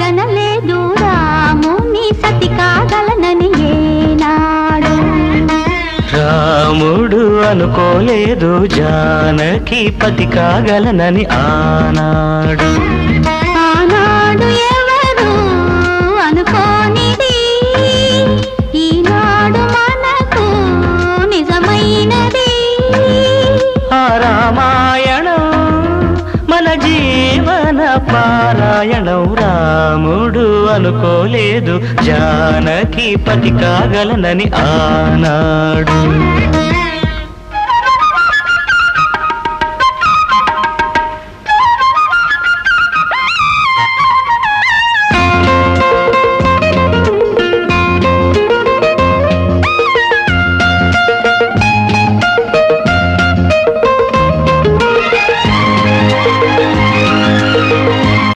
కలగనలేదు రాముని సతి కాగలనని ఏనాడు. రాముడు అనుకోలేదు జానకి పతి కాగలనని ఆనాడు. ఆనాడు ఎవరు అనుకోనిది ఈనాడు మనకు నిజమైనది. ఆ రామాయణం మన జీవన పారాయణం. రాముడు అనుకోలేదు జానకి పతి కాగలనని ఆనాడు.